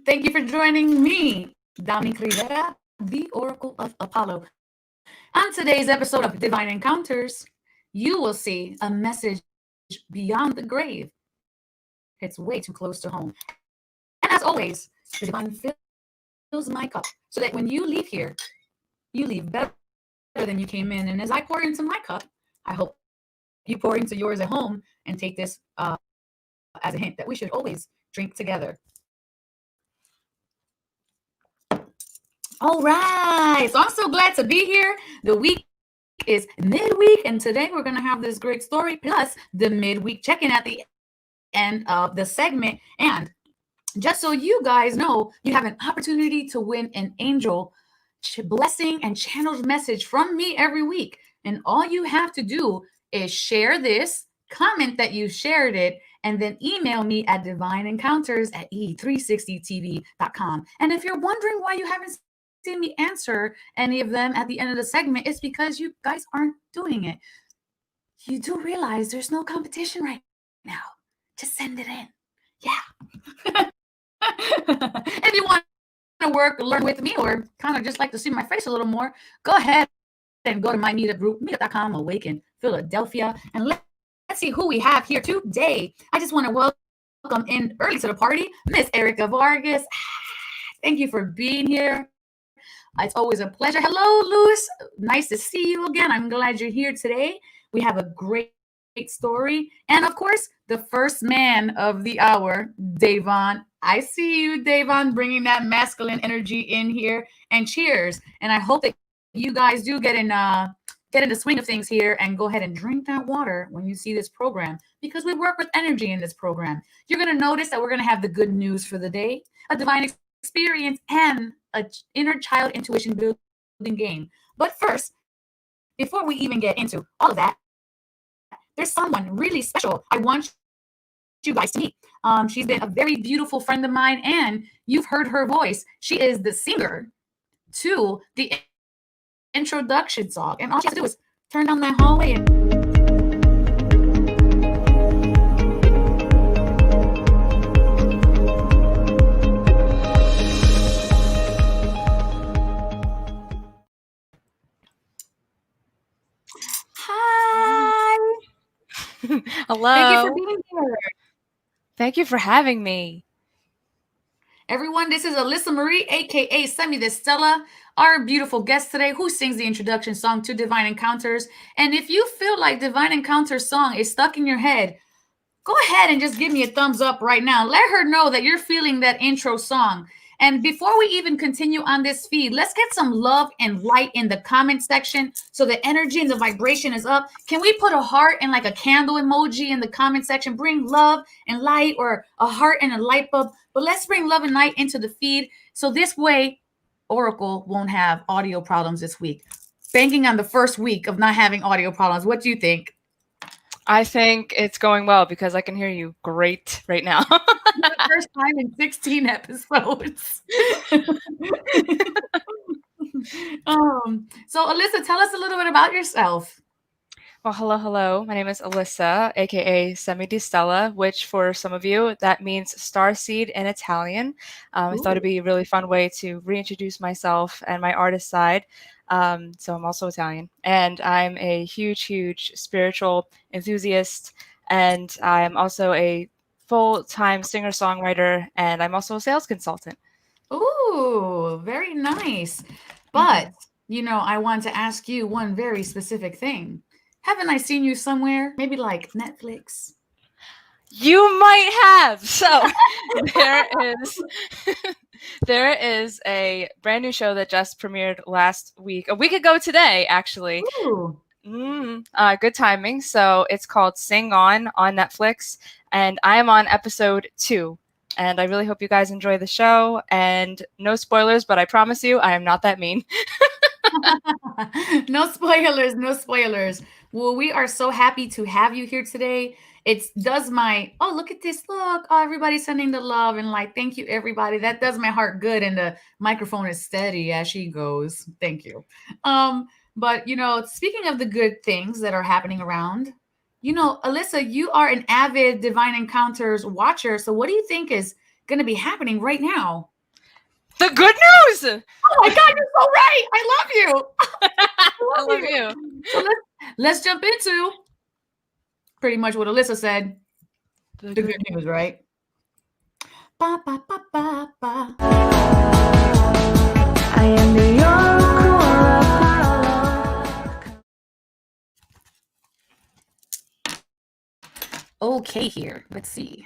Thank you for joining me, Dominique Rivera, the Oracle of Apollo. On today's episode of Divine Encounters, you will see a message beyond the grave. It's way too close to home. And as always, the divine fills my cup so that when you leave here, you leave better than you came in. And as I pour into my cup, I hope you pour into yours at home and take this as a hint that we should always drink together. All right. So I'm so glad to be here. The week is midweek, and today we're going to have this great story plus the midweek check-in at the end of the segment. And just so you guys know, you have an opportunity to win an angel blessing and channeled message from me every week. And all you have to do is share this, comment that you shared it, and then email me at divineencounters@e360tv.com. And if you're wondering why you haven't seen me answer any of them at the end of the segment, it's because you guys aren't doing it. You do realize there's no competition right now. Just send it in. Yeah. If you want to learn with me or kind of just like to see my face a little more, go ahead and go to my meetup group, meetup.com, Awaken Philadelphia. And let's see who we have here today. I just want to welcome in early to the party, Miss Erica Vargas. Thank you for being here. It's always a pleasure. Hello, Louis. Nice to see you again. I'm glad you're here today. We have a great story. And of course, the first man of the hour, Davon. I see you, Davon, bringing that masculine energy in here. And cheers. And I hope that you guys do get in the swing of things here and go ahead and drink that water when you see this program, because we work with energy in this program. You're going to notice that we're going to have the good news for the day, a divine experience, and a inner child intuition building game. But first, before we even get into all of that, there's someone really special I want you guys to meet. She's been a very beautiful friend of mine, and you've heard her voice. She is the singer to the introduction song, and all she has to do is turn down that hallway and hi. Thank you for Hello. being here. Thank you for having me. Everyone, this is Alyssa Marie, aka Semi the Stella, our beautiful guest today who sings the introduction song to Divine Encounters. And if you feel like Divine Encounters song is stuck in your head, go ahead and just give me a thumbs up right now. Let her know that you're feeling that intro song. And before we even continue on this feed, let's get some love and light in the comment section so the energy and the vibration is up. Can we put a heart and like a candle emoji in the comment section? Bring love and light, or a heart and a light bulb. But let's bring love and light into the feed so this way Oracle won't have audio problems this week. Banking on the first week of not having audio problems. What do you think? I think it's going well because I can hear you great right now. The first time in 16 episodes. So Alyssa, tell us a little bit about yourself. Well, hello. My name is Alyssa, aka Semi di Stella, which for some of you, that means star seed in Italian. I thought it'd be a really fun way to reintroduce myself and my artist side. So I'm also Italian, and I'm a huge spiritual enthusiast, and I'm also a full-time singer-songwriter, and I'm also a sales consultant. Ooh, very nice. But, I want to ask you one very specific thing. Haven't I seen you somewhere? Maybe like Netflix? You might have. So there is there is a brand new show that just premiered last week, a week ago today, actually. Ooh. Good timing. So it's called Sing on Netflix, and I am on episode 2. And I really hope you guys enjoy the show. And no spoilers, but I promise you, I am not that mean. No spoilers, no spoilers. Well, we are so happy to have you here today. It does my, oh, look at this. Look, oh, everybody's sending the love and like, thank you, everybody. That does my heart good. And the microphone is steady as she goes. Thank you. But, speaking of the good things that are happening around, Alyssa, you are an avid Divine Encounters watcher. So what do you think is going to be happening right now? The good news. Oh my God, you're so right. I love you. I love you. So let's jump into pretty much what Alyssa said. The good news, right? Ba, ba, ba, ba, ba. I am the okay here. Let's see.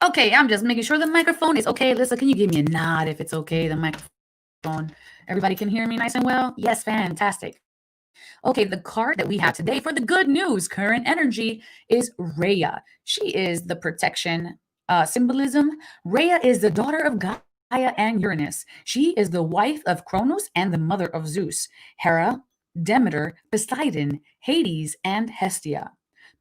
Okay, I'm just making sure the microphone is okay. Alyssa, can you give me a nod if it's okay, the microphone? Everybody can hear me nice and well? Yes, fantastic. Okay, the card that we have today for the good news, current energy, is Rhea. She is the protection symbolism. Rhea is the daughter of Gaia and Uranus. She is the wife of Kronos and the mother of Zeus, Hera, Demeter, Poseidon, Hades, and Hestia.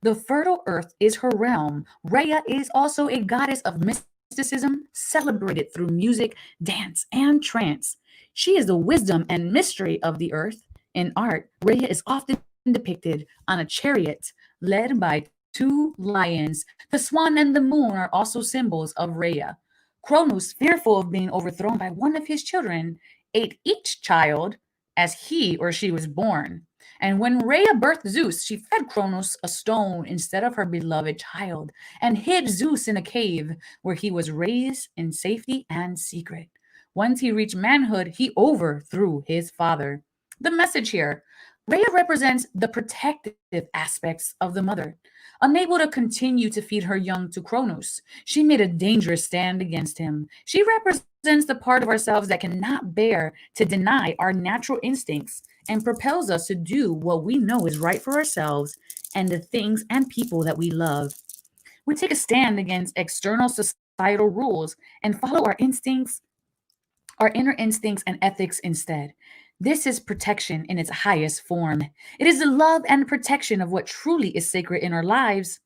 The fertile earth is her realm. Rhea is also a goddess of mysticism, celebrated through music, dance, and trance. She is the wisdom and mystery of the earth. In art, Rhea is often depicted on a chariot led by two lions. The swan and the moon are also symbols of Rhea. Cronus, fearful of being overthrown by one of his children, ate each child as he or she was born. And when Rhea birthed Zeus, she fed Cronus a stone instead of her beloved child and hid Zeus in a cave where he was raised in safety and secret. Once he reached manhood, he overthrew his father. The message here: Rhea represents the protective aspects of the mother. Unable to continue to feed her young to Cronus, she made a dangerous stand against him. She represents the part of ourselves that cannot bear to deny our natural instincts and propels us to do what we know is right for ourselves and the things and people that we love. We take a stand against external societal rules and follow our instincts, our inner instincts and ethics instead. This is protection in its highest form. It is the love and protection of what truly is sacred in our lives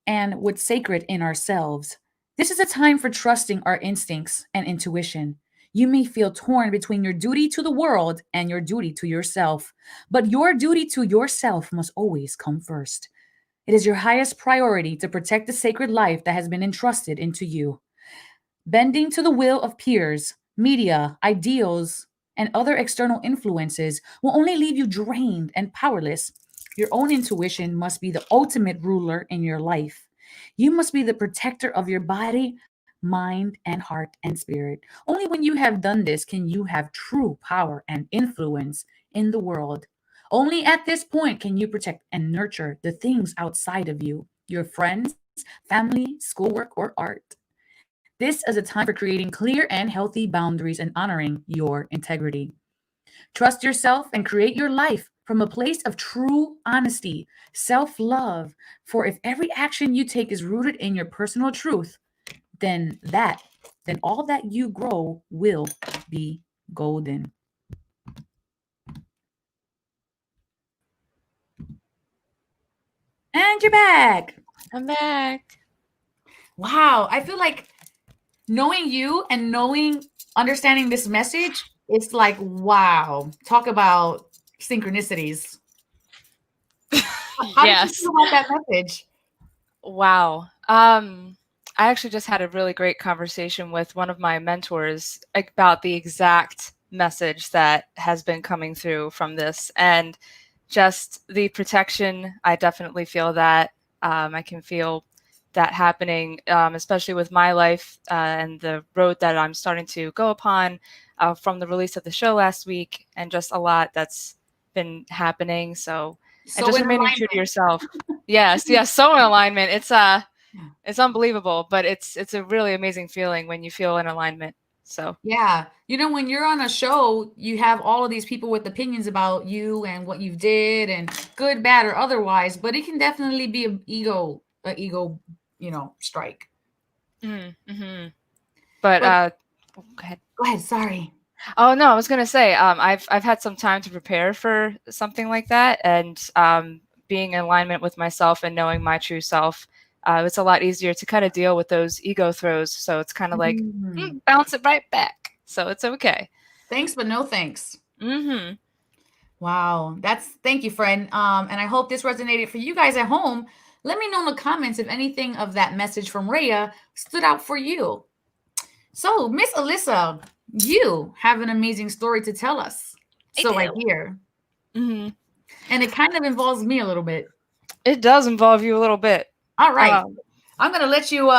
and what's sacred in ourselves. This is a time for trusting our instincts and intuition. You may feel torn between your duty to the world and your duty to yourself, but your duty to yourself must always come first. It is your highest priority to protect the sacred life that has been entrusted into you. Bending to the will of peers, media, ideals, and other external influences will only leave you drained and powerless. Your own intuition must be the ultimate ruler in your life. You must be the protector of your body, mind, and heart and spirit. Only when you have done this can you have true power and influence in the world. Only at this point can you protect and nurture the things outside of you, your friends, family, schoolwork, or art. This is a time for creating clear and healthy boundaries and honoring your integrity. Trust yourself and create your life from a place of true honesty, self love. For if every action you take is rooted in your personal truth, then all that you grow will be golden. And you're back. I'm back. Wow. I feel like knowing you and understanding this message, it's like, wow. Talk about synchronicities. How did you feel about that message? Wow. I actually just had a really great conversation with one of my mentors about the exact message that has been coming through from this, and just the protection. I definitely feel that. I can feel that happening, especially with my life and the road that I'm starting to go upon from the release of the show last week, and just a lot that's been happening. So and just remaining true to yourself. Yes, so in alignment. It's unbelievable, but it's a really amazing feeling when you feel in alignment. So yeah, when you're on a show, you have all of these people with opinions about you and what you did, and good, bad, or otherwise. But it can definitely be an ego, strike. Mm-hmm. But go ahead. Go ahead. Sorry. Oh no, I was gonna say I've had some time to prepare for something like that, and being in alignment with myself and knowing my true self, it's a lot easier to kind of deal with those ego throws. So it's kind of like bounce it right back. So it's okay. Thanks, but no thanks. Mm-hmm. Wow, thank you, friend. And I hope this resonated for you guys at home. Let me know in the comments if anything of that message from Rhea stood out for you. So, Miss Alyssa, you have an amazing story to tell us. I So I do. hear. Hmm. And it kind of involves me a little bit. It does involve you a little bit. All right. Um, I'm going to let you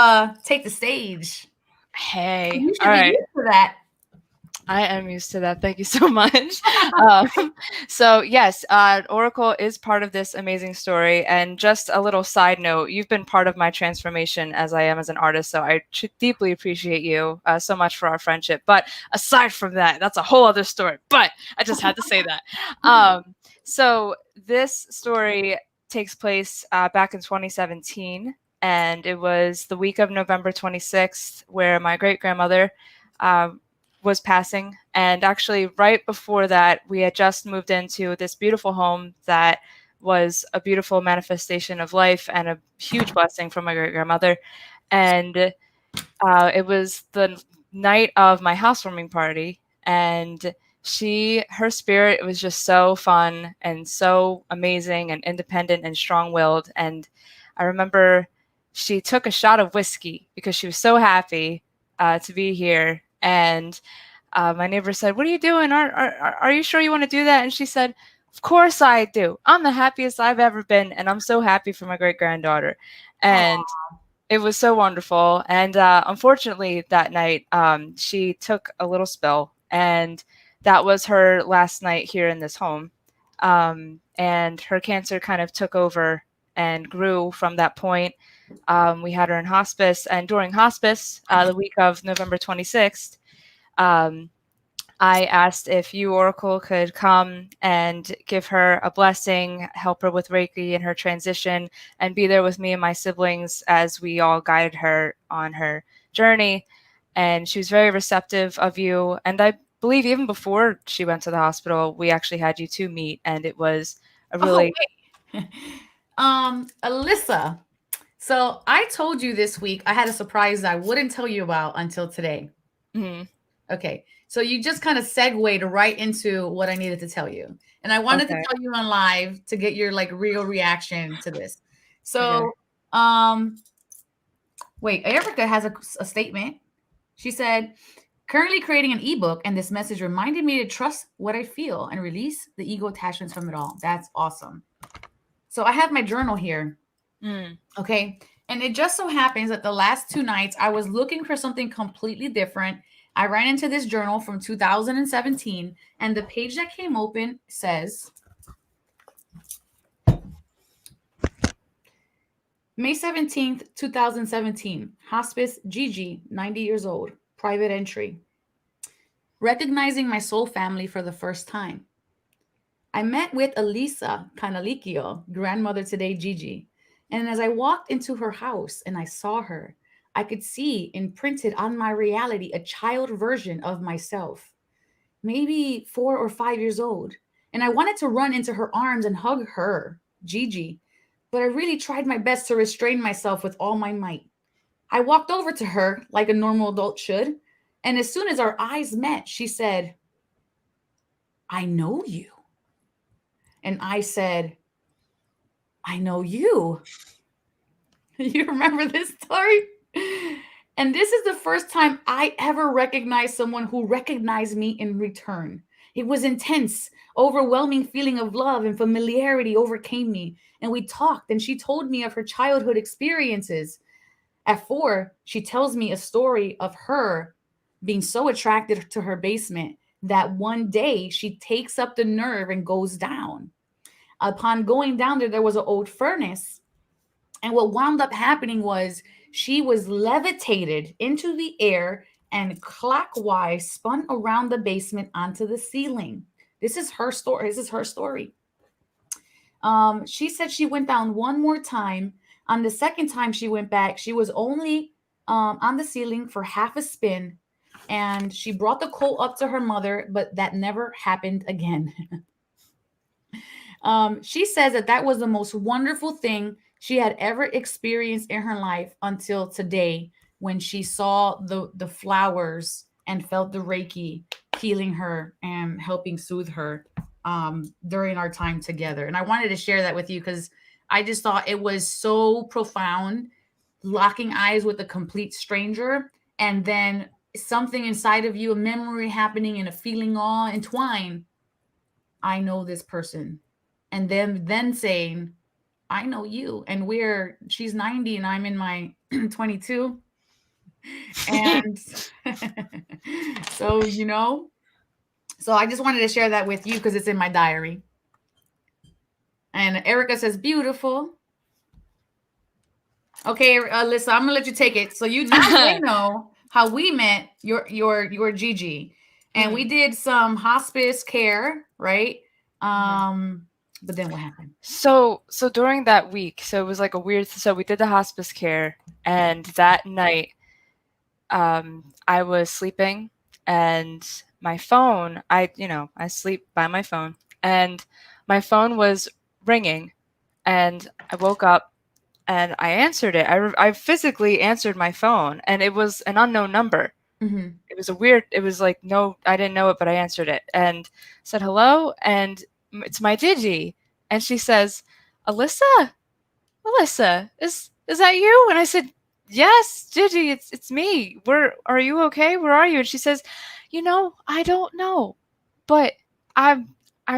take the stage. hey, You all should be right. used to that. I am used to that. Thank you so much. So yes, Oracle is part of this amazing story. And just a little side note, you've been part of my transformation as I am as an artist. So I deeply appreciate you so much for our friendship. But aside from that, that's a whole other story. But I just had to say that. So this story takes place back in 2017. And it was the week of November 26th, where my great grandmother was passing. And actually, right before that, we had just moved into this beautiful home that was a beautiful manifestation of life and a huge blessing from my great grandmother. And it was the night of my housewarming party. And her spirit was just so fun and so amazing and independent and strong willed. And I remember she took a shot of whiskey because she was so happy to be here. And my neighbor said, "What are you doing? Are you sure you want to do that?" And she said, "Of course I do. I'm the happiest I've ever been, and I'm so happy for my great granddaughter." And it was so wonderful. And unfortunately, that night, she took a little spill, and that was her last night here in this home. And her cancer kind of took over and grew from that point. We had her in hospice, and during hospice, the week of November 26th, um, I asked if you, Oracle, could come and give her a blessing, help her with Reiki in her transition, and be there with me and my siblings as we all guided her on her journey. And she was very receptive of you. And I believe even before she went to the hospital, we actually had you two meet, and it was a Oh, really. wait. Alyssa. So I told you this week I had a surprise that I wouldn't tell you about until today. Mhm. Okay. So you just kind of segued right into what I needed to tell you. And I wanted to Okay. tell you on live to get your like real reaction to this. Okay. So, wait, Erica has a statement. She said, currently creating an ebook, and this message reminded me to trust what I feel and release the ego attachments from it all. That's awesome. So I have my journal here. Mm. Okay. And it just so happens that the last 2 nights I was looking for something completely different. I ran into this journal from 2017, and the page that came open says May 17th, 2017, hospice Gigi, 90 years old, private entry. Recognizing my soul family for the first time. I met with Elisa Canalicchio, grandmother today, Gigi. And as I walked into her house and I saw her, I could see imprinted on my reality a child version of myself, maybe 4 or 5 years old. And I wanted to run into her arms and hug her, Gigi, but I really tried my best to restrain myself with all my might. I walked over to her like a normal adult should. And as soon as our eyes met, she said, "I know you." And I said, "I know you." You remember this story? And this is the first time I ever recognized someone who recognized me in return. It was intense, overwhelming feeling of love and familiarity overcame me. And we talked, and she told me of her childhood experiences. At 4, she tells me a story of her being so attracted to her basement that one day she takes up the nerve and goes down. Upon going down there was an old furnace. And what wound up happening was she was levitated into the air and clockwise spun around the basement onto the ceiling. This is her story. This is her story. She said she went down one more time. On the second time she went back, she was only on the ceiling for half a spin. And she brought the coal up to her mother, but that never happened again. She says that that was the most wonderful thing she had ever experienced in her life until today when she saw the flowers and felt the Reiki healing her and helping soothe her during our time together. And I wanted to share that with you because I just thought it was so profound, locking eyes with a complete stranger and then something inside of you, a memory happening and a feeling all entwined. I know this person. And then saying, I know you. And she's 90 and I'm in my 22. And so, so I just wanted to share that with you because it's in my diary. And Erica says, beautiful. Okay, Alyssa, I'm gonna let you take it. So now they know how we met your Gigi, and we did some hospice care, right? But then what happened? So during that week, so it was like a weird. So we did the hospice care, and that night, I was sleeping, and my phone. I sleep by my phone, and my phone was ringing, and I woke up and I answered it. I physically answered my phone, and it was an unknown number. Mm-hmm. It was like, no, I didn't know it, but I answered it and said hello, and it's my Gigi. And she says, Alyssa, is that you? And I said, yes, Gigi, it's me. Are you okay? Where are you? And she says, I don't know, but I'm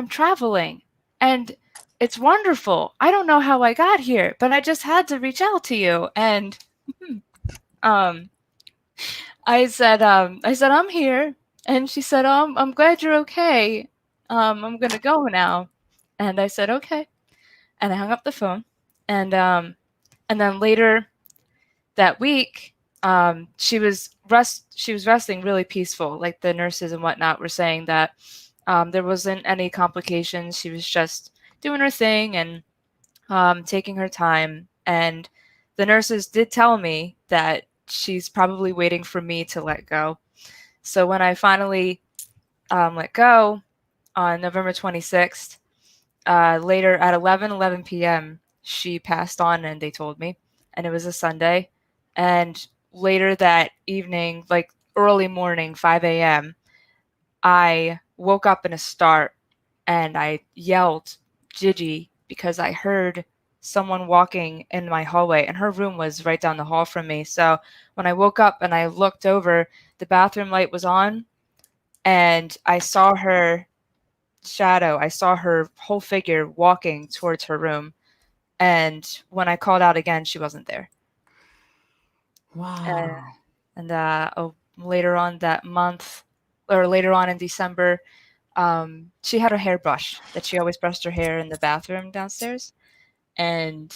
traveling, and it's wonderful. I don't know how I got here, but I just had to reach out to you. And um I said, I'm here. And she said, I'm glad you're okay. I'm gonna go now. And I said, okay. And I hung up the phone. And then later that week, she was resting really peaceful. Like the nurses and whatnot were saying that there wasn't any complications. She was just doing her thing and taking her time. And the nurses did tell me that she's probably waiting for me to let go. So when I finally let go on November 26th, later at 11 p.m., she passed on, and they told me. And it was a Sunday. And later that evening, like early morning, 5 a.m., I woke up in a start and I yelled, Gigi, because I heard someone walking in my hallway, and her room was right down the hall from me. So when I woke up and I looked over, the bathroom light was on, and I saw her shadow. I saw her whole figure walking towards her room. And when I called out again, she wasn't there. Wow. Later on that month, or later on in December, she had a hairbrush that she always brushed her hair in the bathroom downstairs. And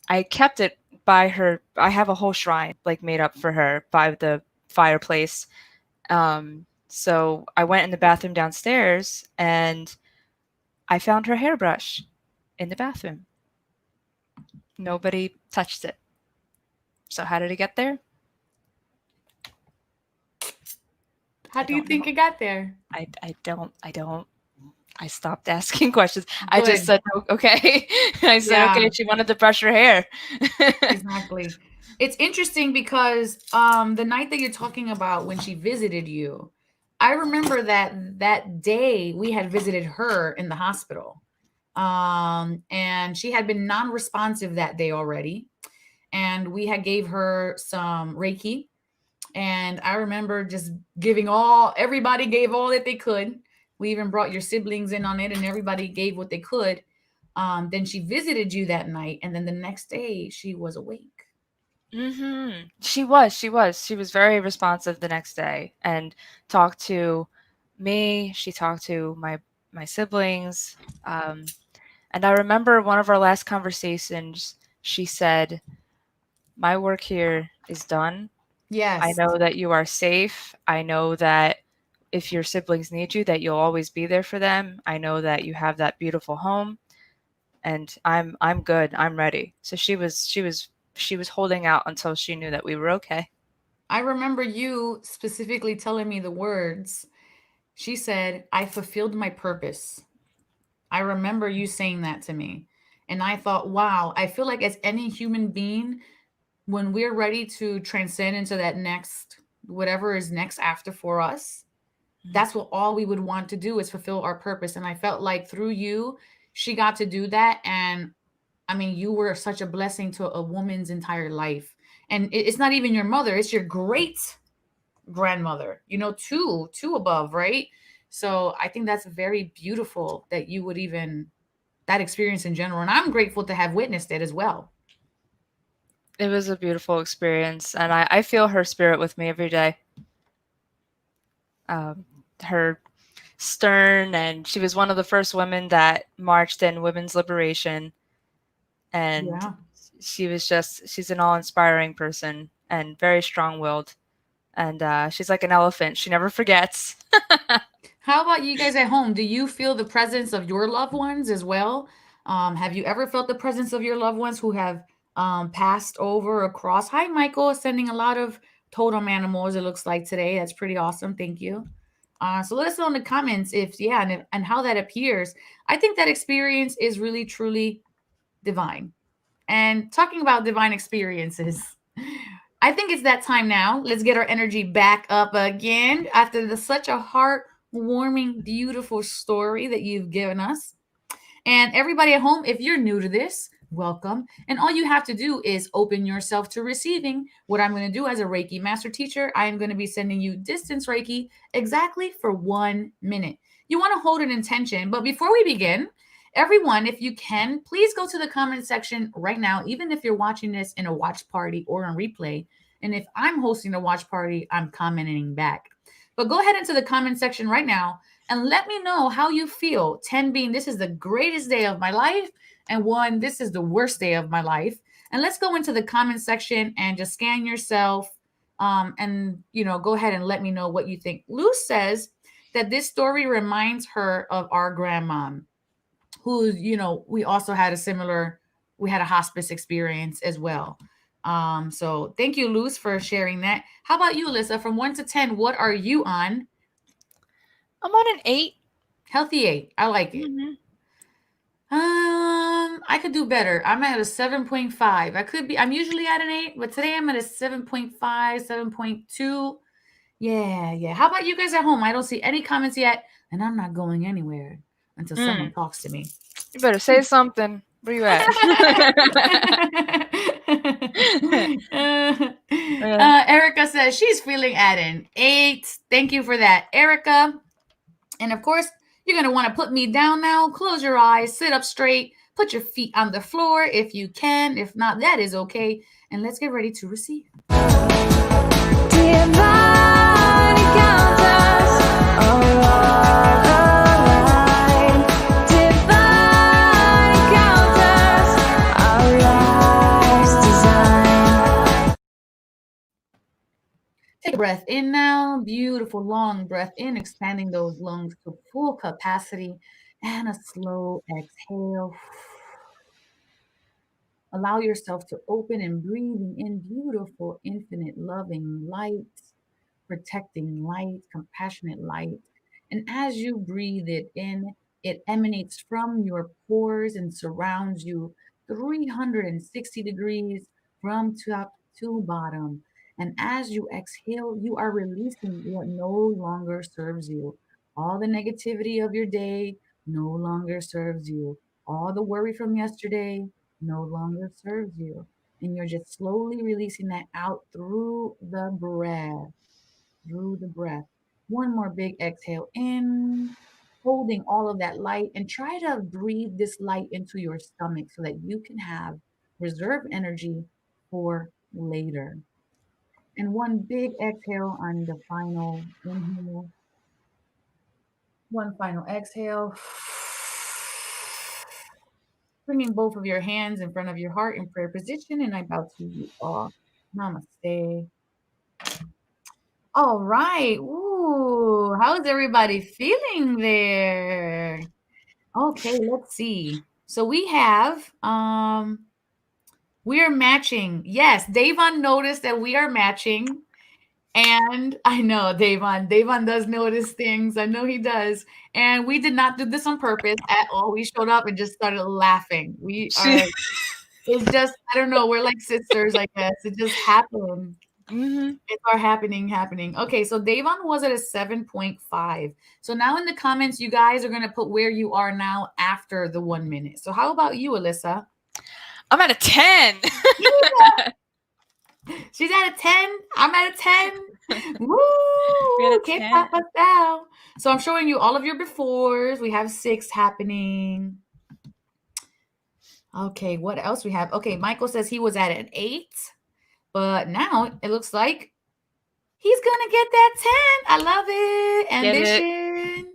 I kept it by her. I have a whole shrine like made up for her by the fireplace. So I went in the bathroom downstairs and I found her hairbrush in the bathroom. Nobody touched it. So how did it get there? How do you think it got there? I don't. I stopped asking questions. I just said, okay. I said, okay, she wanted to brush her hair. Exactly. It's interesting because the night that you're talking about when she visited you, I remember that day we had visited her in the hospital. And she had been non-responsive that day already. And we had gave her some Reiki. And I remember just everybody gave all that they could. We even brought your siblings in on it, and everybody gave what they could. Then she visited you that night, and then the next day she was awake. Mm-hmm. She was very responsive the next day and talked to me. She talked to my siblings. And I remember one of our last conversations, she said, my work here is done. Yes. I know that you are safe. I know that if your siblings need you, that you'll always be there for them. I know that you have that beautiful home, and I'm good. I'm ready. So she was holding out until she knew that we were okay. I remember you specifically telling me the words. She said, I fulfilled my purpose. I remember you saying that to me. And I thought, wow, I feel like as any human being, when we're ready to transcend into that next, whatever is next after for us, that's what all we would want to do is fulfill our purpose. And I felt like through you, she got to do that. And I mean, you were such a blessing to a woman's entire life. And it's not even your mother, it's your great grandmother, two above, right? So I think that's very beautiful that you would even that experience in general. And I'm grateful to have witnessed it as well. It was a beautiful experience, and I feel her spirit with me every day. Her stern, and she was one of the first women that marched in women's liberation, and Yeah. she's an awe-inspiring person and very strong-willed, and she's like an elephant. She never forgets. How about you guys at home? Do you feel the presence of your loved ones as well? Have you ever felt the presence of your loved ones who have passed over across? Hi, Michael, sending a lot of totem animals, it looks like today. That's pretty awesome. Thank you. So let us know in the comments if, yeah, and how that appears. I think that experience is really, truly divine. And talking about divine experiences, I think it's that time now. Let's get our energy back up again after such a heartwarming, beautiful story that you've given us. And everybody at home, if you're new to this, welcome. And all you have to do is open yourself to receiving. What I'm going to do as a Reiki master teacher, I am going to be sending you distance Reiki exactly for 1 minute. You want to hold an intention, but before we begin, everyone, if you can, please go to the comment section right now, even if you're watching this in a watch party or on replay. And if I'm hosting a watch party, I'm commenting back. But go ahead into the comment section right now and let me know how you feel. 10 being this is the greatest day of my life, and 1, this is the worst day of my life. And let's go into the comment section and just scan yourself, and go ahead and let me know what you think. Luz says that this story reminds her of our grandmom, who we also had we had a hospice experience as well. So thank you, Luz, for sharing that. How about you, Alyssa? From 1 to 10, what are you on? I'm on an 8. Healthy 8. I like it. Mm-hmm. I could do better. I'm at a 7.5. I'm usually at an 8, but today I'm at a 7.5, 7.2. Yeah. How about you guys at home? I don't see any comments yet, and I'm not going anywhere until someone talks to me. You better say something. Where you at? Erica says she's feeling at an 8. Thank you for that, Erica. And of course, you're going to want to put me down now. Close your eyes, sit up straight, put your feet on the floor if you can. If not, that is okay. And let's get ready to receive. Take a breath in now. Beautiful long breath in, expanding those lungs to full capacity, and a slow exhale. Allow yourself to open and breathing in beautiful, infinite, loving light, protecting light, compassionate light. And as you breathe it in, it emanates from your pores and surrounds you 360 degrees from top to bottom. And as you exhale, you are releasing what no longer serves you. All the negativity of your day no longer serves you. All the worry from yesterday no longer serves you. And you're just slowly releasing that out through the breath. Through the breath. One more big exhale in, holding all of that light, and try to breathe this light into your stomach so that you can have reserve energy for later. And one big exhale on the final inhale. One final exhale. Bringing both of your hands in front of your heart in prayer position, and I bow to you all. Namaste. All right. Ooh, how's everybody feeling there? Okay, let's see. So we have we are matching. Yes, Davon noticed that we are matching. And I know Davon. Davon does notice things. I know he does. And we did not do this on purpose at all. We showed up and just started laughing. It's just, I don't know, we're like sisters, I guess. It just happened. It's our happening. Okay, so Davon was at a 7.5. So now in the comments, you guys are going to put where you are now after the 1 minute. So how about you, Alyssa? I'm at a 10. She's at a 10. I'm at a 10. Woo! We had a Can't 10. stop us now. So I'm showing you all of your befores. We have 6 happening. Okay, what else we have? Okay, Michael says he was at an 8, but now it looks like he's gonna get that 10. I love it. Get it. Ambition.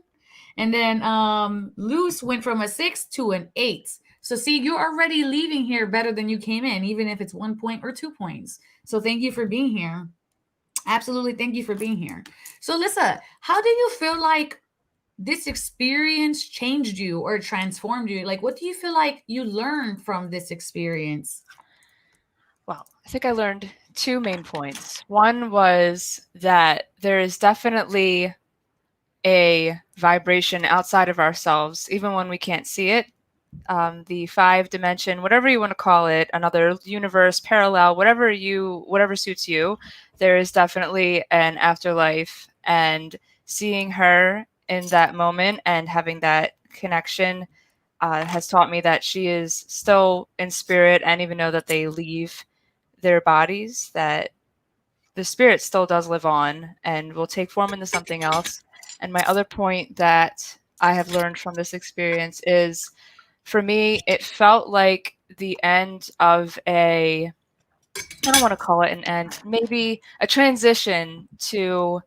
And then Luce went from a 6 to an 8. So see, you're already leaving here better than you came in, even if it's 1 point or 2 points. So thank you for being here. Absolutely, thank you for being here. So Lissa, how do you feel like this experience changed you or transformed you? Like, what do you feel like you learned from this experience? Well, I think I learned two main points. One was that there is definitely a vibration outside of ourselves, even when we can't see it. The 5 dimension, whatever you want to call it, another universe, parallel, whatever suits you. There is definitely an afterlife, and seeing her in that moment and having that connection has taught me that she is still in spirit, and even though that they leave their bodies, that the spirit still does live on and will take form into something else. And my other point that I have learned from this experience is, for me, it felt like the end of I don't want to call it an end, maybe a transition to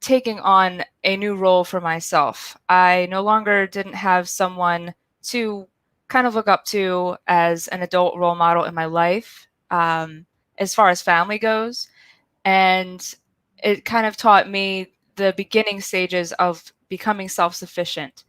taking on a new role for myself. I no longer didn't have someone to kind of look up to as an adult role model in my life, as far as family goes. And it kind of taught me the beginning stages of becoming self sufficient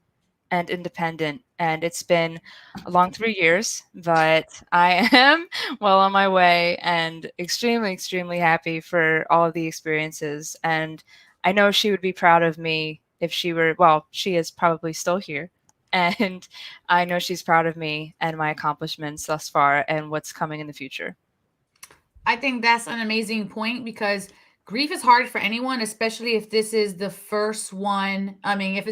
and independent. And it's been a long 3 years, but I am well on my way and extremely, extremely happy for all of the experiences. And I know she would be proud of me if she were, well, she is probably still here. And I know she's proud of me and my accomplishments thus far and what's coming in the future. I think that's an amazing point because grief is hard for anyone, especially if this is the first one. I mean, if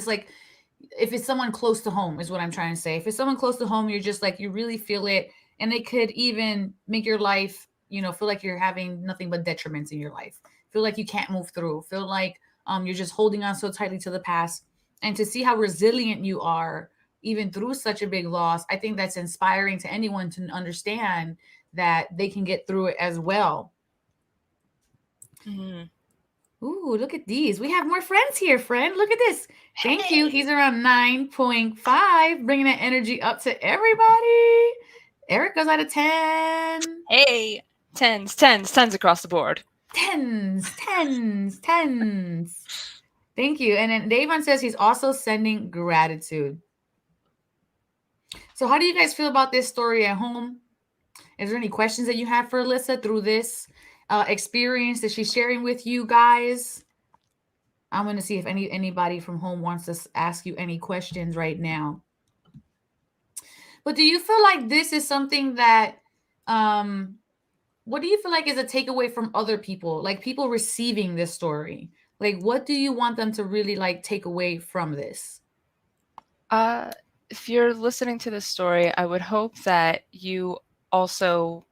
it's someone close to home, is what I'm trying to say. If it's someone close to home, you're just like, you really feel it. And it could even make your life, feel like you're having nothing but detriments in your life. Feel like you can't move through. Feel like you're just holding on so tightly to the past. And to see how resilient you are, even through such a big loss, I think that's inspiring to anyone to understand that they can get through it as well. Mhm. Ooh, look at these. We have more friends here, friend. Look at this. Thank you. He's around 9.5, bringing that energy up to everybody. Erica's at a 10. Hey, tens, tens, tens across the board. Tens, tens, tens. Thank you. And then Davon says he's also sending gratitude. So, how do you guys feel about this story at home? Is there any questions that you have for Alyssa through this experience that she's sharing with you guys? I'm going to see if anybody from home wants to ask you any questions right now. But do you feel like this is something that um what do you feel like is a takeaway from other people? Like people receiving this story. Like what do you want them to really like take away from this? Uh, if you're listening to this story, I would hope that you also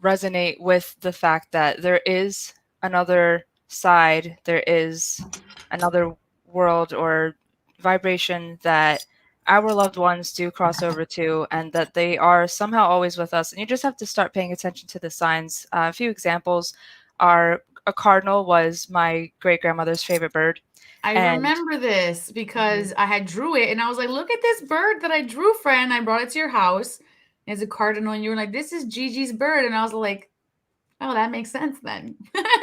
resonate with the fact that there is another side, there is another world or vibration that our loved ones do cross over to, and that they are somehow always with us. And you just have to start paying attention to the signs. A few examples are a cardinal was my great grandmother's favorite bird. I And remember this Mhm. because I had drew it and I was like, look at this bird that I drew, friend. I brought it to your house. It's a cardinal, and you were like, this is Gigi's bird. And I was like, oh, that makes sense then.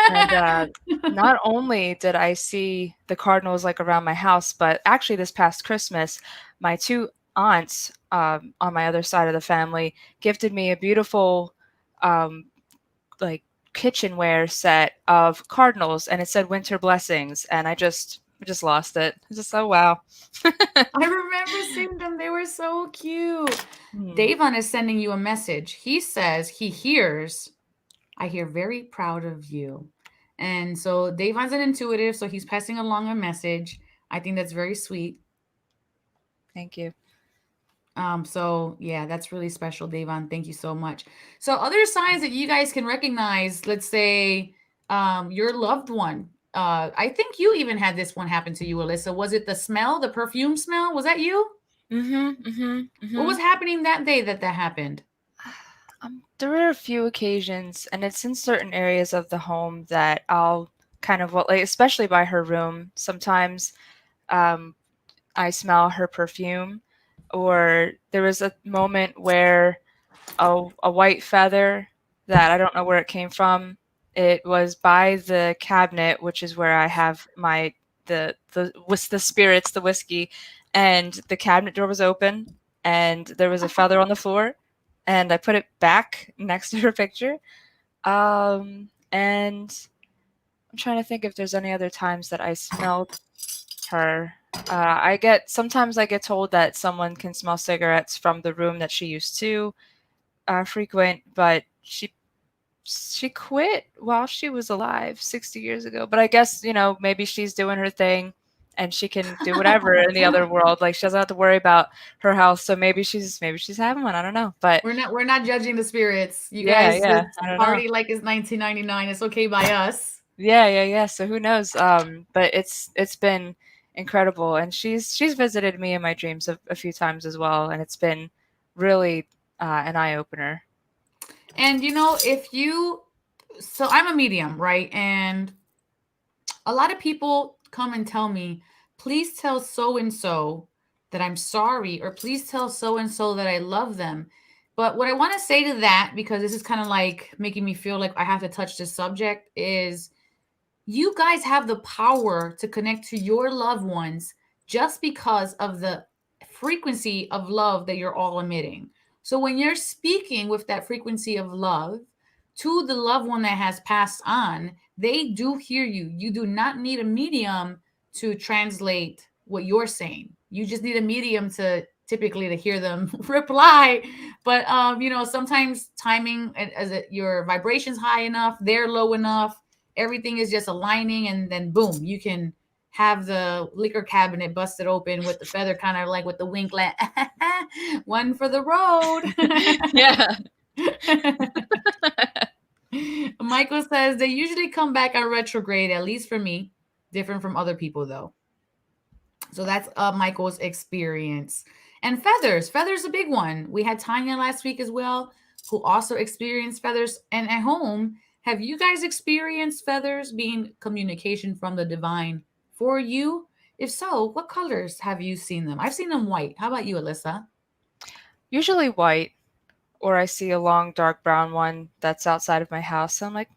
And not only did I see the cardinals like around my house, but actually this past Christmas, my two aunts on my other side of the family gifted me a beautiful um, like kitchenware set of cardinals, and it said "Winter Blessings," and I just lost it. I just, oh wow. I remember seeing them. They were so cute. Hmm. Davon is sending you a message. He says he hears, I hear very proud of you. And so Davon's an intuitive, so he's passing along a message. I think that's very sweet. Thank you. So yeah, that's really special, Davon. Thank you so much. So other signs that you guys can recognize, let's say your loved one. I think you even had this one happen to you, Alyssa. Was it the smell, the perfume smell? Was that you? What was happening that day that that happened? There were a few occasions, and it's in certain areas of the home that I'll kind of like, especially by her room. Sometimes um, I smell her perfume, or there was a moment where a white feather that I don't know where it came from. It was by the cabinet, which is where I have my the spirits, the whiskey, and the cabinet door was open, and there was a feather on the floor, and I put it back next to her picture. And I'm trying to think if there's any other times that I smelled her. Sometimes I get told that someone can smell cigarettes from the room that she used to frequent, but she quit while she was alive 60 years ago. But I guess, maybe she's doing her thing and she can do whatever in the other world. Like she doesn't have to worry about her health. So maybe she's having one. I don't know. But We're not judging the spirits. You yeah, guys yeah. I don't know. party like it's 1999. It's okay by us. Yeah, yeah, yeah. So who knows? But it's been incredible, and she's visited me in my dreams a few times as well, and it's been really an eye opener. And if you so I'm a medium, right? And a lot of people come and tell me, please tell so and so that I'm sorry, or please tell so and so that I love them. But what I want to say to that, because this is kind of like making me feel like I have to touch this subject, is you guys have the power to connect to your loved ones just because of the frequency of love that you're all emitting. So when you're speaking with that frequency of love to the loved one that has passed on, they do hear you. You do not need a medium to translate what you're saying. You just need a medium to typically to hear them reply. But sometimes timing, as your vibrations high enough, they're low enough, everything is just aligning, and then boom, you can have the liquor cabinet busted open with the feather, kind of like with the wink, like one for the road. Yeah. Michael says they usually come back on retrograde, at least for me. Different from other people though. So that's Michael's experience. And feathers a big one. We had Tanya last week as well, who also experienced feathers. And at home, have you guys experienced feathers being communication from the divine for you? If so, what colors have you seen them? I've seen them white. How about you, Alyssa? Usually white, or I see a long dark brown one that's outside of my house. So I'm like,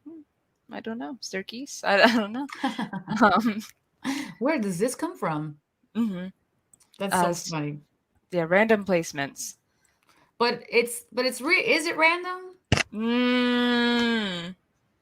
I don't know. Is there geese? I don't know. Um, Where does this come from? hmm That's uh, so s- funny. yeah, random placements. Is it random? Mm,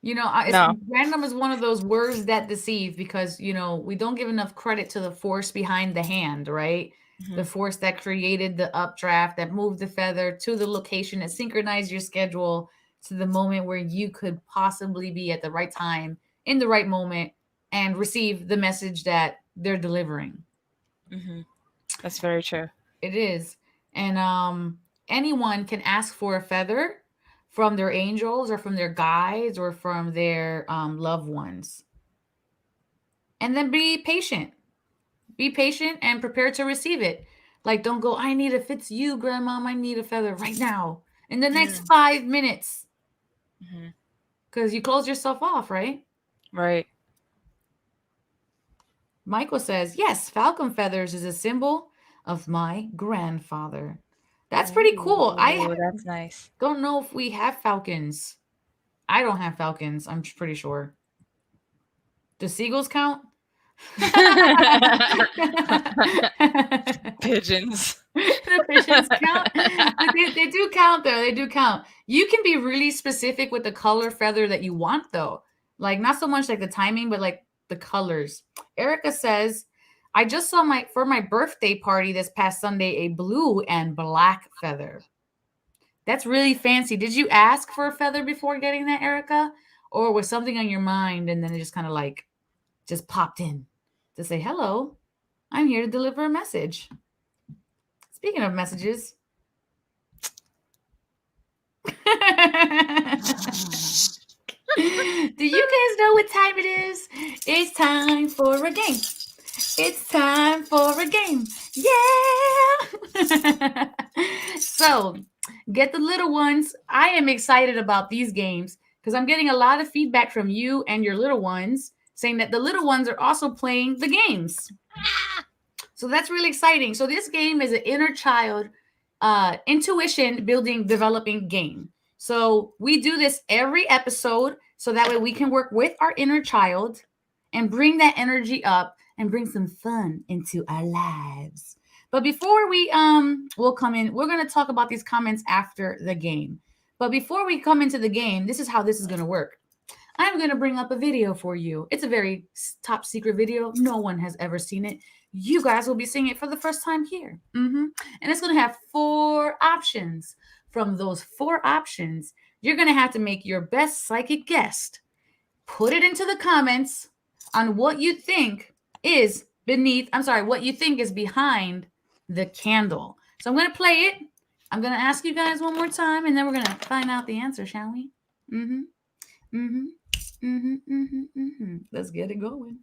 It's no. random is one of those words that deceive, because we don't give enough credit to the force behind the hand, right? The hmm force that created the updraft, that moved the feather to the location, that synchronized your schedule to the moment where you could possibly be at the right time in the right moment and receive the message that they're delivering. hmm That's very true. It is. And anyone can ask for a feather from their angels or from their guides or from their loved ones. And then be patient. Be patient and prepare to receive it. Like, don't go, I need a fits you, grandma. I need a feather right now in the next Mm, 5 minutes. hmm Because you close yourself off, right? Right. Michael says, yes, falcon feathers is a symbol of my grandfather. That's pretty cool. I Oh, that's nice. don't know if we have falcons. I don't have falcons, I'm pretty sure. Do seagulls count? Pigeons. The pigeons count. They do count though. They do count. You can be really specific with the color feather that you want though. Like not so much like the timing, but like the colors. Erica says, I just saw my birthday party this past Sunday a blue and black feather. That's really fancy. Did you ask for a feather before getting that, Erica? Or was something on your mind and then it just kind of like just popped in to say, hello, I'm here to deliver a message. Speaking of messages, Do you guys know what time it is? It's time for a game. It's time for a game. Yeah. So, get the little ones. I am excited about these games because I'm getting a lot of feedback from you and your little ones saying that the little ones are also playing the games. So that's really exciting. So this game is an inner child intuition building developing game. So we do this every episode so that way we can work with our inner child and bring that energy up and bring some fun into our lives. But before we will come in, we're going to talk about these comments after the game. But before we come into the game, this is how this is going to work. I'm going to bring up a video for you. It's a very top secret video. No one has ever seen it. You guys will be seeing it for the first time here. And it's going to have 4 options. From those 4 options, you're going to have to make your best psychic guess. Put it into the comments on what you think is what you think is behind the candle. So I'm going to play it. I'm going to ask you guys one more time, and then we're going to find out the answer, shall we? Let's get it going.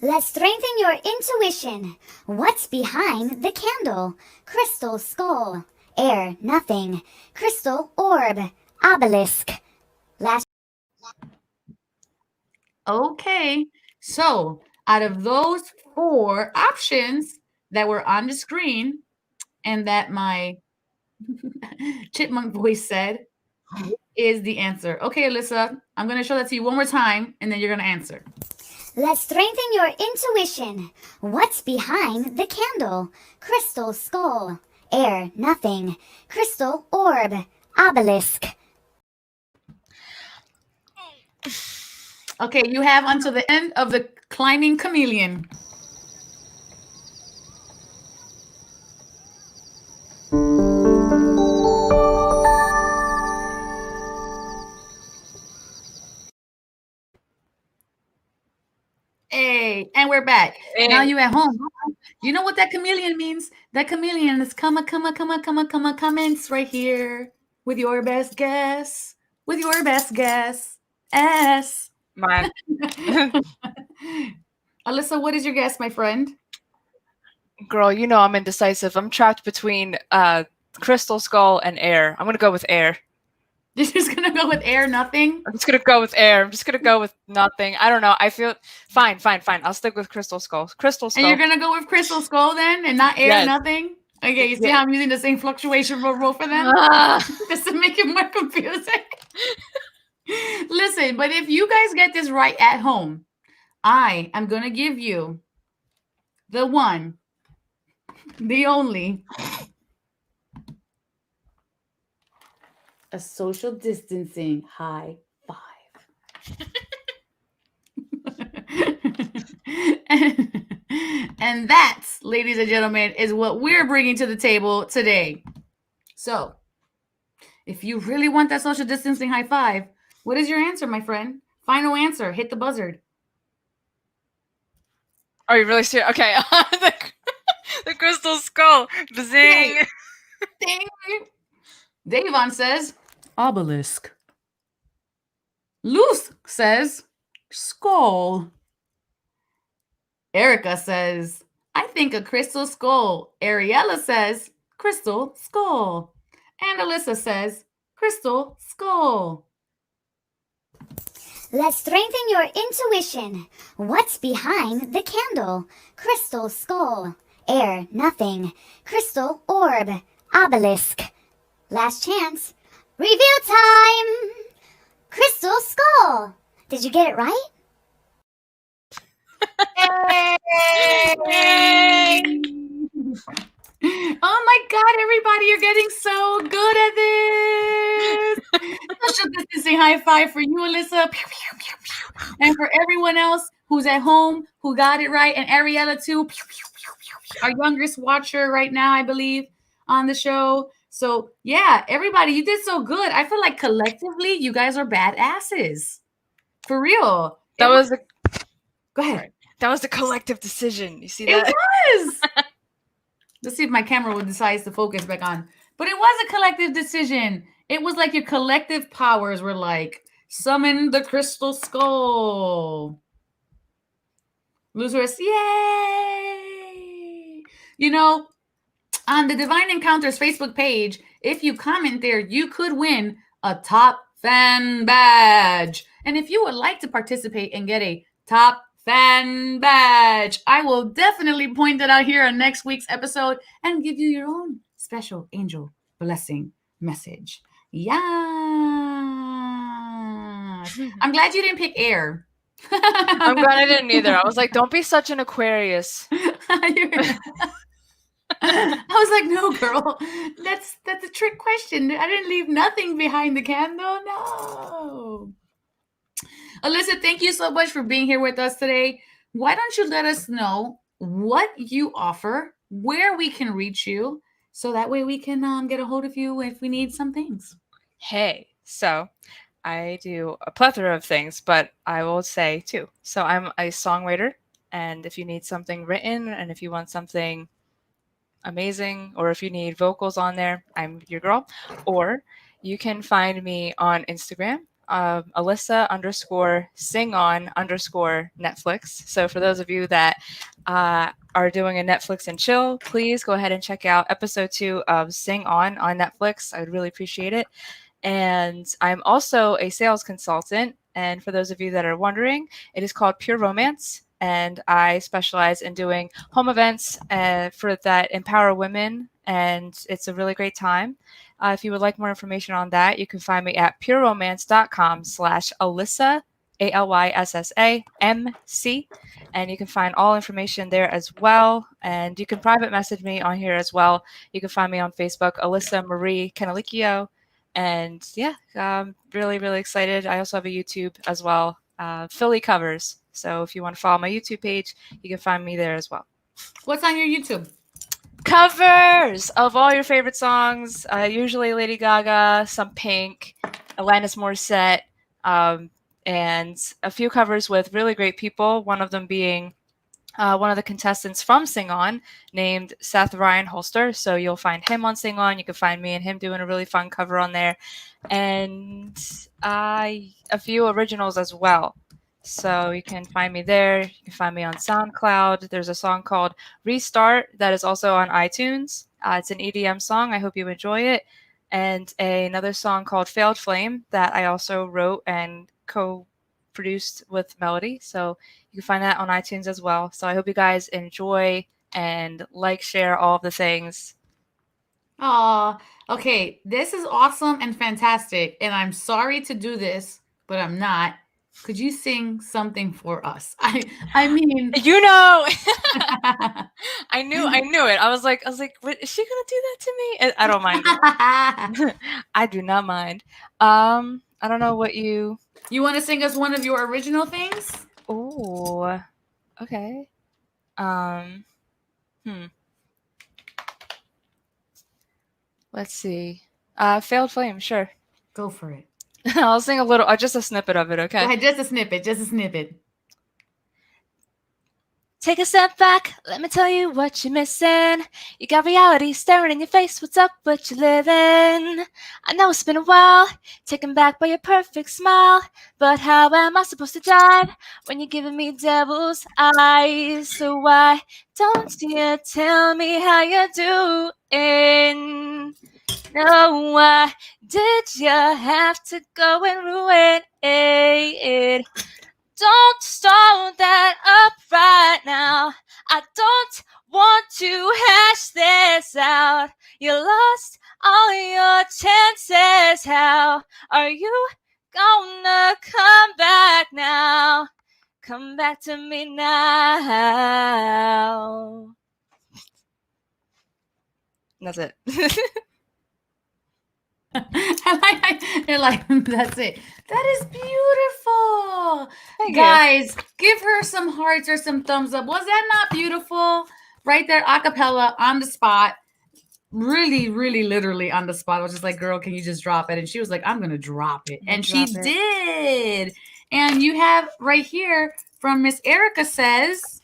Let's strengthen your intuition. What's behind the candle? Crystal skull, air, nothing. Crystal orb, obelisk. Okay, so out of those 4 options that were on the screen and that my chipmunk voice said is the answer. Okay, Alyssa, I'm going to show that to you one more time and then you're going to answer. Let's strengthen your intuition. What's behind the candle? Crystal skull, air, nothing. Crystal orb, obelisk. Okay, you have until the end of the climbing chameleon. Hey, and we're back. Hey. Now you at home. You know what that chameleon means? That chameleon is comments right here with your best guess. With your best guess. S. Mine. Alyssa, what is your guess, my friend? Girl, you know I'm indecisive. I'm trapped between crystal skull and air. I'm gonna go with air. You're just gonna go with air, nothing? I'm just gonna go with air. I'm just gonna go with nothing. I don't know. I feel fine. I'll stick with crystal skull. Crystal skull. And you're gonna go with crystal skull then, and not air, Yes. nothing? Okay, you see how I'm using the same fluctuation rule for them? Just to make it more confusing. Listen, but if you guys get this right at home, I am gonna give you the one, the only, a social distancing high five. And that, ladies and gentlemen, is what we're bringing to the table today. So, if you really want that social distancing high five, what is your answer, my friend? Final answer. Hit the buzzard. Are you really serious? Okay. the crystal skull. Bazing. Ding. Davon says obelisk. Luce says skull. Erica says, I think a crystal skull. Ariella says crystal skull. And Alyssa says crystal skull. Let's strengthen your intuition. What's behind the candle? Crystal skull, air, nothing. Crystal orb, obelisk. Last chance. Reveal time! Crystal skull. Did you get it right? Yay! Oh my God, everybody, you're getting so good at this. Social distancing high five for you, Alyssa. And for everyone else who's at home, who got it right, and Ariella too. Our youngest watcher right now, I believe, on the show. So yeah, everybody, you did so good. I feel like collectively, you guys are badasses. For real. That was a Go ahead. That was the collective decision. You see It that? was. Let's see if my camera will decide to focus back on. But it was a collective decision. It was like your collective powers were like, summon the crystal skull. Losers, yay! You know, on the Divine Encounters Facebook page, if you comment there, you could win a top fan badge. And if you would like to participate and get a top fan badge, I will definitely point it out here on next week's episode and give you your own special angel blessing message. Yeah. I'm glad you didn't pick air. I'm glad I didn't either. I was like, don't be such an Aquarius. I was like, no, girl, that's a trick question. I didn't leave nothing behind the candle. No. Alyssa, thank you so much for being here with us today. Why don't you let us know what you offer, where we can reach you, so that way we can get a hold of you if we need some things. Hey, so I do a plethora of things, but I will say too. So I'm a songwriter, and if you need something written and if you want something amazing, or if you need vocals on there, I'm your girl. Or you can find me on Instagram, Alyssa_sing_on_Netflix. So for those of you that are doing a Netflix and chill, please go ahead and check out episode 2 of Sing On Netflix. I would really appreciate it. And I'm also a sales consultant. And for those of you that are wondering, it is called Pure Romance. And I specialize in doing home events for that empower women. And it's a really great time. If you would like more information on that, you can find me at pureromance.com/Alyssa, ALYSSAMC. And you can find all information there as well. And you can private message me on here as well. You can find me on Facebook, Alyssa Marie Canalicchio. And yeah, I'm really, really excited. I also have a YouTube as well, Philly Covers. So if you want to follow my YouTube page, you can find me there as well. What's on your YouTube? Covers of all your favorite songs, usually Lady Gaga, some Pink, Alanis Morissette, and a few covers with really great people, one of them being one of the contestants from Sing On named Seth Ryan Holster. So you'll find him on Sing On. You can find me and him doing a really fun cover on there. And a few originals as well. So you can find me there. You can find me on SoundCloud. There's a song called Restart that is also on iTunes. It's an EDM song. I hope you enjoy it. And another song called Failed Flame that I also wrote and co-produced with Melody. So you can find that on iTunes as well. So I hope you guys enjoy and like, share all of the things. Oh, okay. This is awesome and fantastic. And I'm sorry to do this, but I'm not. Could you sing something for us? I mean, you know, I knew it. I was like, what, is she gonna do that to me? I don't mind. I do not mind. I don't know what you want to sing us one of your original things? Oh, okay. Let's see. Failed Flame, sure. Go for it. I'll sing a little, just a snippet of it, okay? Go ahead, just a snippet, Take a step back, let me tell you what you're missing. You got reality staring in your face, what's up, what you living? I know it's been a while, taken back by your perfect smile. But how am I supposed to dive when you're giving me devil's eyes? So why don't you tell me how you're doing? No, why did you have to go and ruin it? Don't start that up right now. I don't want to hash this out. You lost all your chances. How are you gonna come back now? Come back to me now. That's it. You're like, that's it. That is beautiful. Thank Guys, give her some hearts or some thumbs up. Was that not beautiful? Right there, a cappella, on the spot. Really, really, literally on the spot. I was just like, girl, can you just drop it? And she was like, I'm going to drop it. And she did. And you have right here from Miss Erica says,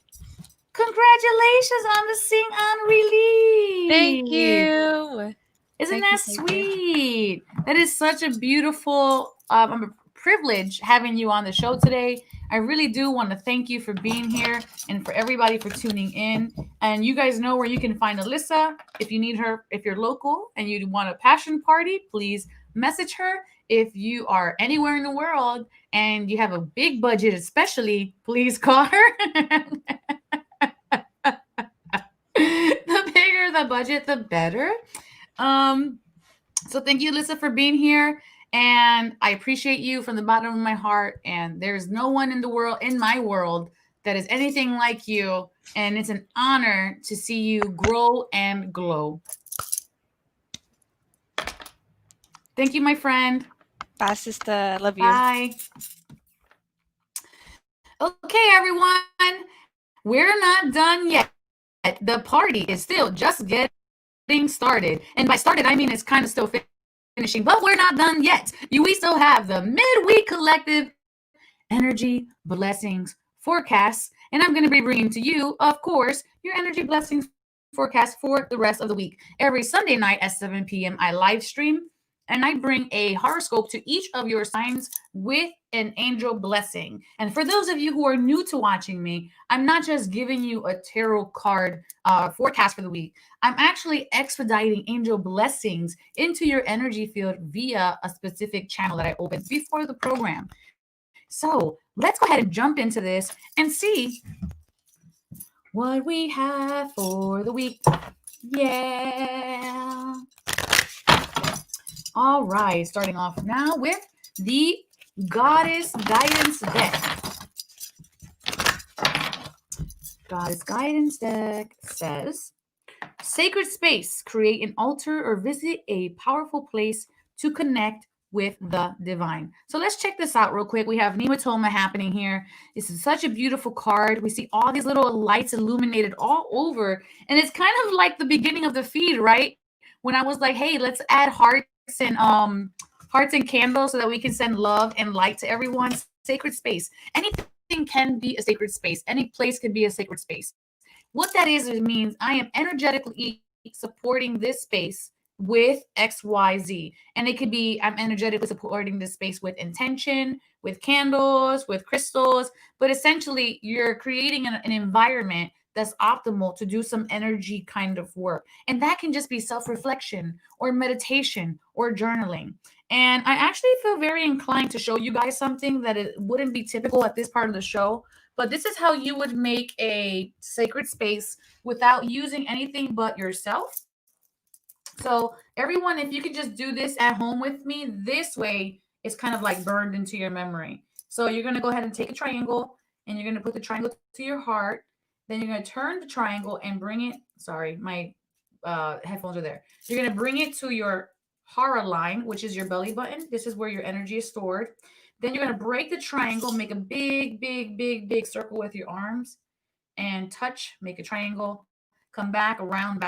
congratulations on the Sing On release. Thank you. Isn't Thank you, that thank you. sweet? That is such a beautiful privilege having you on the show today. I really do want to thank you for being here and for everybody for tuning in. And you guys know where you can find Alyssa if you need her. If you're local and you want a passion party, please message her. If you are anywhere in the world and you have a big budget, especially, please call her. The bigger the budget, the better. Um, so thank you, Alyssa, for being here. And I appreciate you from the bottom of my heart. And there's no one in the world, in my world, that is anything like you. And it's an honor to see you grow and glow. Thank you, my friend. Bye, sister. Love you. Bye. Okay, everyone. We're not done yet. The party is still just getting started. And by started, I mean it's kind of still finishing, but we're not done yet. We still have the midweek collective energy blessings forecasts. And I'm going to be bringing to you, of course, your energy blessings forecast for the rest of the week. Every Sunday night at 7 p.m., I live stream and I bring a horoscope to each of your signs with an angel blessing. And for those of you who are new to watching me, I'm not just giving you a tarot card forecast for the week. I'm actually expediting angel blessings into your energy field via a specific channel that I opened before the program. So let's go ahead and jump into this and see what we have for the week. Yeah. All right, starting off now with the Goddess Guidance deck. Goddess Guidance deck says, sacred space, create an altar or visit a powerful place to connect with the divine. So let's check this out real quick. We have Nematoma happening here. This is such a beautiful card. We see all these little lights illuminated all over. And it's kind of like the beginning of the feed, right? When I was like, hey, let's add hearts and candles so that we can send love and light to everyone. Sacred space. Anything can be a sacred space. Any place can be a sacred space. What that is, it means I am energetically supporting this space with XYZ. And it could be I'm energetically supporting this space with intention, with candles, with crystals. But essentially, you're creating an environment that's optimal to do some energy kind of work. And that can just be self-reflection or meditation or journaling. And I actually feel very inclined to show you guys something that it wouldn't be typical at this part of the show. But this is how you would make a sacred space without using anything but yourself. So everyone, if you could just do this at home with me, this way it's kind of like burned into your memory. So you're going to go ahead and take a triangle and you're going to put the triangle to your heart. Then you're going to turn the triangle and bring it. Sorry, my headphones are there. You're going to bring it to your Hara line, which is your belly button. This is where your energy is stored. Then you're going to break the triangle, make a big, big, big, big circle with your arms and touch, make a triangle, come back around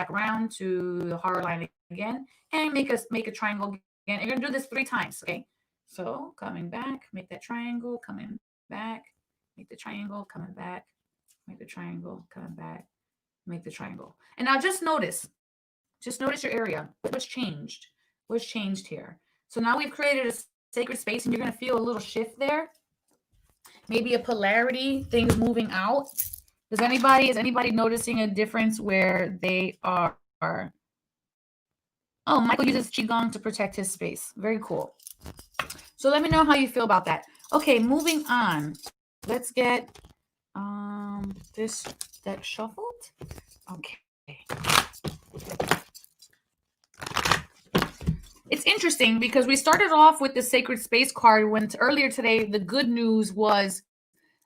to the Hara line again, and make a triangle again. And you're going to do this 3 times, okay? So coming back, make that triangle, coming back, make the triangle, coming back, make the triangle, coming back, make the triangle. And now just notice your area. What's changed? What's changed here? So now we've created a sacred space and you're going to feel a little shift there. Maybe a polarity, things moving out. Is anybody noticing a difference where they are? Oh, Michael uses Qigong to protect his space. Very cool. So let me know how you feel about that. Okay, moving on. Let's get this deck shuffled. Okay. It's interesting because we started off with the sacred space card when earlier today the good news was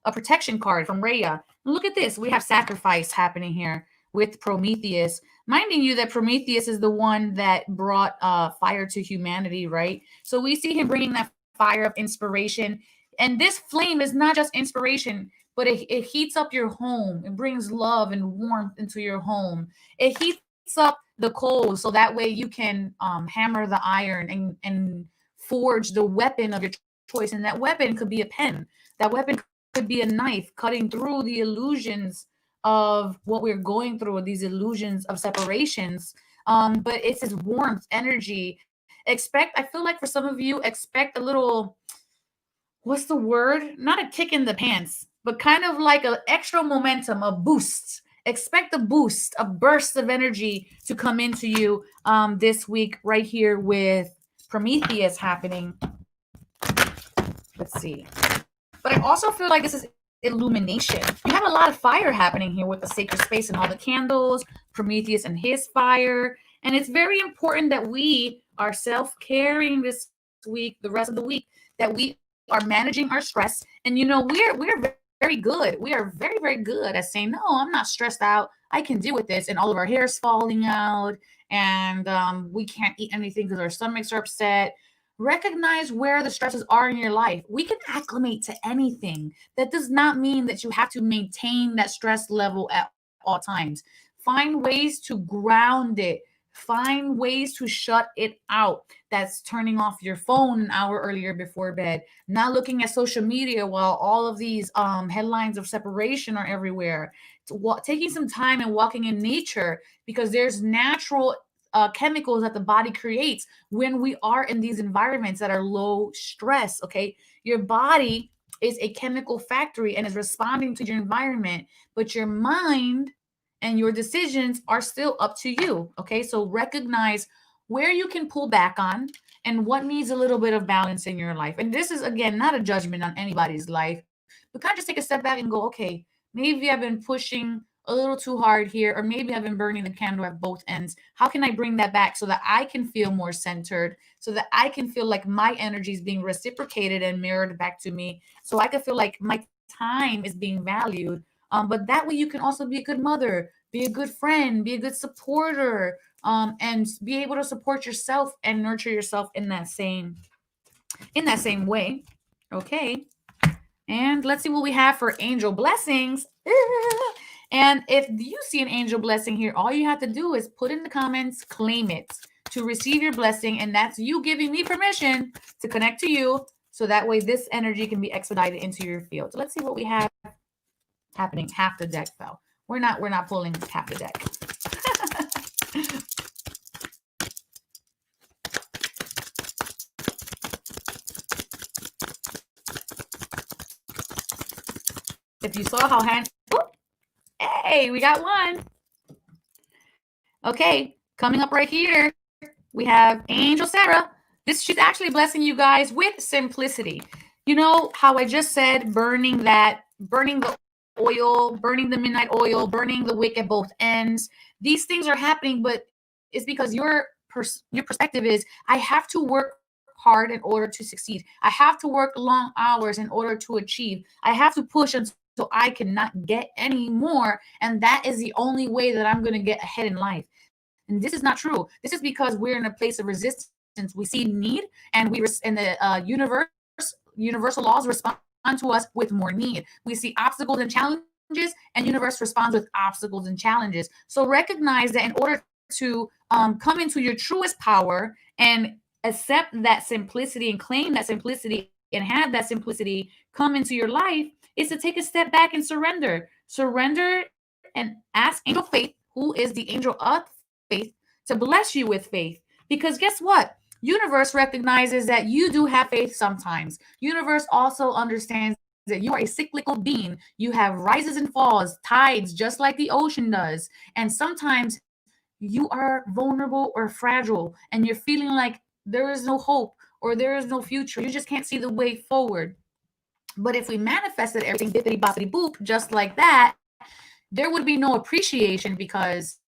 a protection card from Rhea. Look at this. We have sacrifice happening here with Prometheus. Minding you that Prometheus is the one that brought fire to humanity, right? So we see him bringing that fire of inspiration. And this flame is not just inspiration, but it heats up your home. It brings love and warmth into your home. It heats up the coals so that way you can hammer the iron and forge the weapon of your choice. And that weapon could be a pen. That weapon could be a knife cutting through the illusions of what we're going through, these illusions of separations but it's this warmth, energy. I feel like for some of you, expect a little, what's the word? Not a kick in the pants, but kind of like an extra momentum, a boost. Expect a boost, a burst of energy to come into you this week right here with Prometheus happening. Let's see. But I also feel like this is illumination. You have a lot of fire happening here with the sacred space and all the candles, Prometheus and his fire. And it's very important that we are self-caring this week, the rest of the week, that we are managing our stress. And we're very good. We are very, very good at saying, no, I'm not stressed out. I can deal with this. And all of our hair is falling out, and we can't eat anything because our stomachs are upset. Recognize where the stresses are in your life. We can acclimate to anything. That does not mean that you have to maintain that stress level at all times. Find ways to ground it. Find ways to shut it out. That's turning off your phone an hour earlier before bed, not looking at social media while all of these headlines of separation are everywhere. Taking some time and walking in nature, because there's natural chemicals that the body creates when we are in these environments that are low stress. Okay, your body is a chemical factory and is responding to your environment, but your mind and your decisions are still up to you. Okay, so recognize where you can pull back on and what needs a little bit of balance in your life. And this is, again, not a judgment on anybody's life, but kind of just take a step back and go, okay, maybe I've been pushing a little too hard here, or maybe I've been burning the candle at both ends. How can I bring that back so that I can feel more centered, so that I can feel like my energy is being reciprocated and mirrored back to me, so I can feel like my time is being valued. But that way you can also be a good mother, be a good friend, be a good supporter, and be able to support yourself and nurture yourself in that same way. Okay. And let's see what we have for angel blessings. And if you see an angel blessing here, all you have to do is put in the comments, claim it to receive your blessing. And that's you giving me permission to connect to you. So that way this energy can be expedited into your field. So let's see what we have happening. Half the deck fell. We're not pulling half the deck. If you saw how hey, we got one. Okay, coming up right here, we have Angel Sarah. She's actually blessing you guys with simplicity. You know how I just said, burning the oil, burning the midnight oil, burning the wick at both ends. These things are happening, but it's because your perspective is, I have to work hard in order to succeed. I have to work long hours in order to achieve. I have to push until I cannot get any more. And that is the only way that I'm going to get ahead in life. And this is not true. This is because we're in a place of resistance. We see need, and the universal laws respond to us with more need. We see obstacles and challenges, and universe responds with obstacles and challenges. So recognize that in order to come into your truest power and accept that simplicity and claim that simplicity and have that simplicity come into your life, is to take a step back and surrender and ask Angel Faith, who is the angel of faith, to bless you with faith. Because guess what? Universe recognizes that you do have faith sometimes. Universe also understands that you are a cyclical being. You have rises and falls, tides, just like the ocean does. And sometimes you are vulnerable or fragile, and you're feeling like there is no hope or there is no future. You just can't see the way forward. But if we manifested everything bippity boppity boop just like that, there would be no appreciation because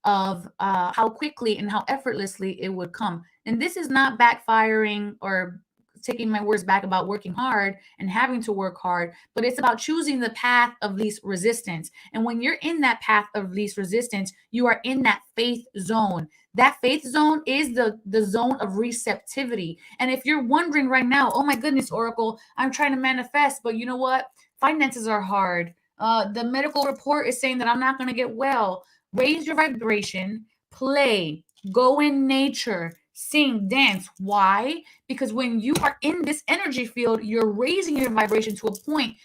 of how quickly and how effortlessly it would come. And this is not backfiring or taking my words back about working hard and having to work hard, but it's about choosing the path of least resistance. And when you're in that path of least resistance, you are in that faith zone. That faith zone is the zone of receptivity. And if you're wondering right now, oh my goodness, Oracle, I'm trying to manifest, but you know what? Finances are hard. The medical report is saying that I'm not going to get well. Raise your vibration, play, go in nature, sing, dance. Why? Because when you are in this energy field, you're raising your vibration to a point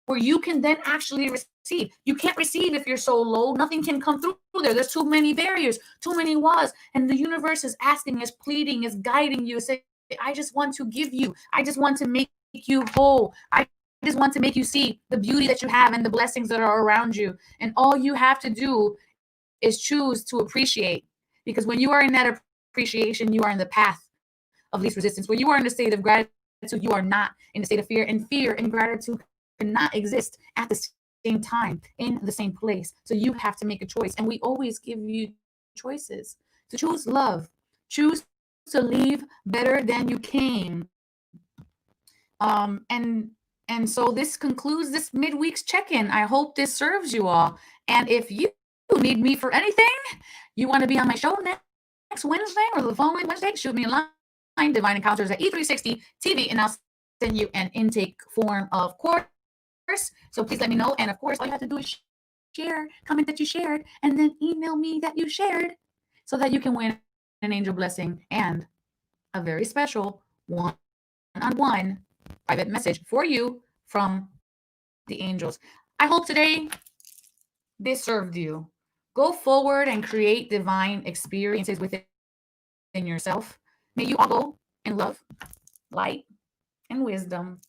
where you can then actually receive. You can't receive if you're so low. Nothing can come through there. There's too many barriers, too many walls. And the universe is asking, is pleading, is guiding you, say, I just want to give you. I just want to make you whole. I just want to make you see the beauty that you have and the blessings that are around you. And all you have to do is choose to appreciate. Because when you are in that appreciation, you are in the path of least resistance. When you are in the state of gratitude, you are not in the state of fear. And fear and gratitude cannot exist at the same time in the same place. So you have to make a choice. And we always give you choices to choose love, choose to leave better than you came. And so this concludes this midweek's check-in. I hope this serves you all. And if you need me for anything, you want to be on my show next Wednesday or the following Wednesday, shoot me a line, Divine Encounters at E360 TV, and I'll send you an intake form, of course. So please let me know. And of course, all you have to do is share, comment that you shared, and then email me that you shared so that you can win an angel blessing and a very special one-on-one private message for you from the angels. I hope today this served you. Go forward and create divine experiences within yourself. May you all go in love, light, and wisdom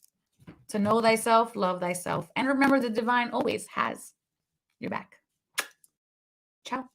to know thyself, love thyself, and remember the divine always has your back. Ciao.